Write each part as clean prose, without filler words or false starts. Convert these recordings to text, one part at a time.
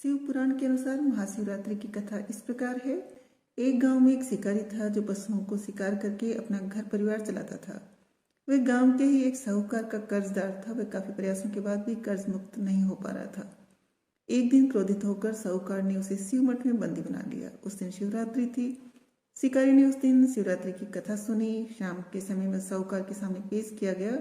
शिव पुराण के अनुसार महाशिवरात्रि की कथा इस प्रकार है। एक गांव में एक शिकारी था जो पशुओं को शिकार करके अपना घर परिवार चलाता था। वह गांव के ही एक साहूकार का कर्जदार था। वह काफी प्रयासों के बाद भी कर्ज मुक्त नहीं हो पा रहा था। एक दिन क्रोधित होकर साहूकार ने उसे शिव मठ में बंदी बना लिया। उस दिन शिवरात्रि थी। शिकारी ने उस दिन शिवरात्रि की कथा सुनी। शाम के समय में साहूकार के सामने पेश किया गया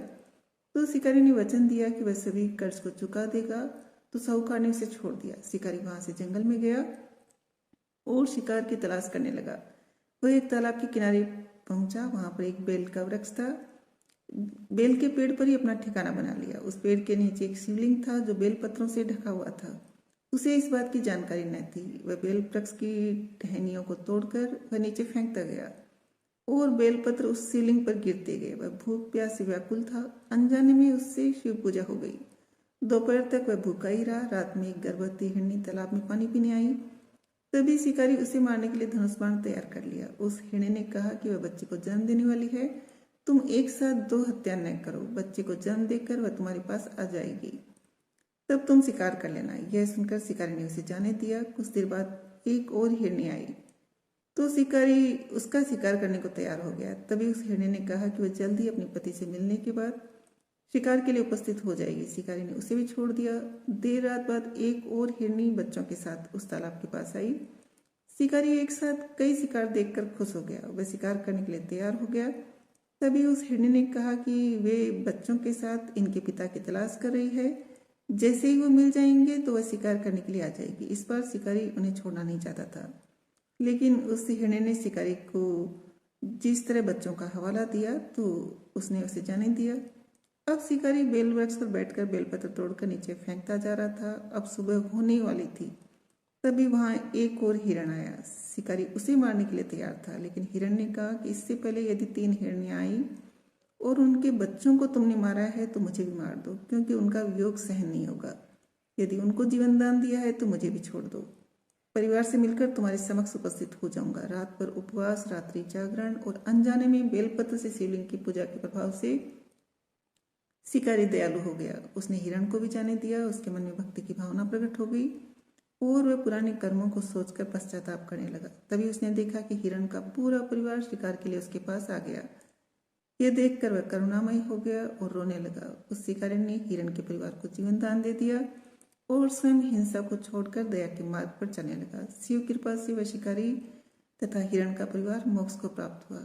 तो शिकारी ने वचन दिया कि वह सभी कर्ज को चुका देगा। तो साहूकार ने उसे छोड़ दिया। शिकारी वहां से जंगल में गया और शिकार की तलाश करने लगा। वह एक तालाब के किनारे पहुंचा। वहां पर एक बेल का वृक्ष था। बेल के पेड़ पर ही अपना ठिकाना बना लिया। उस पेड़ के नीचे एक शिवलिंग था जो बेल पत्रों से ढका हुआ था। उसे इस बात की जानकारी न थी। वह बेल वृक्ष की टहनियों को तोड़कर वह नीचे फेंकता गया और बेलपत्र उस शिवलिंग पर गिरते गए। वह भूख प्यास से व्याकुल था। अनजाने में उससे शिव पूजा हो गई। दोपहर तक वह भूखा ही रहा। रात में एक गर्भवती हिरनी तालाब में पानी पीने आई। तभी शिकारी उसे मारने के लिए धनुष बाण तैयार कर लिया। उस हिरनी ने कहा कि वह बच्चे को जन्म देने वाली है। तुम एक साथ 2 हत्या न करो। बच्चे को जन्म देकर वह तुम्हारे पास आ जाएगी, तब तुम शिकार कर लेना। यह सुनकर शिकारी ने उसे जाने दिया। कुछ देर बाद एक और हिरनी आई तो शिकारी उसका शिकार करने को तैयार हो गया। तभी उस हिरनी ने कहा कि वह जल्दी अपने पति से मिलने के बाद शिकार के लिए उपस्थित हो जाएगी। शिकारी ने उसे भी छोड़ दिया। देर रात बाद एक और हिरनी बच्चों के साथ उस तालाब के पास आई। शिकारी एक साथ कई शिकार देखकर खुश हो गया। वह शिकार करने के लिए तैयार हो गया। तभी उस हिरनी ने कहा कि वे बच्चों के साथ इनके पिता की तलाश कर रही है। जैसे ही वो मिल जाएंगे तो वह शिकार करने के लिए आ जाएगी। इस बार शिकारी उन्हें छोड़ना नहीं चाहता था, लेकिन उस हिरनी ने शिकारी को जिस तरह बच्चों का हवाला दिया तो उसने उसे जाने दिया। अब शिकारी बेल वृक्ष पर बैठकर बेलपत्र तोड़कर नीचे फेंकता जा रहा था। अब सुबह होने वाली थी। तभी वहां एक और हिरण आया। शिकारी उसे मारने के लिए तैयार था, लेकिन हिरण ने कहा कि इससे पहले यदि 3 हिरणियां आई और उनके बच्चों को तुमने मारा है तो मुझे भी मार दो, क्योंकि उनका वियोग सहन नहीं होगा। यदि उनको जीवन दान दिया है तो मुझे भी छोड़ दो। परिवार से मिलकर तुम्हारे समक्ष उपस्थित हो जाऊंगा। रात भर उपवास, रात्रि जागरण और अनजाने में बेलपत्र से शिवलिंग की पूजा के प्रभाव से शिकारी दयालु हो गया। उसने हिरण को भी जाने दिया। उसके मन में भक्ति की भावना प्रकट हो गई और वह पुराने कर्मों को सोचकर पश्चाताप करने लगा। तभी उसने देखा कि हिरण का पूरा परिवार शिकार के लिए उसके पास आ गया। यह देखकर वह करुणामय हो गया और रोने लगा। उस शिकारी ने हिरण के परिवार को जीवन दान दे दिया और स्वयं हिंसा को छोड़कर दया के मार्ग पर चलने लगा। शिव कृपा से वह शिकारी तथा हिरण का परिवार मोक्ष को प्राप्त हुआ।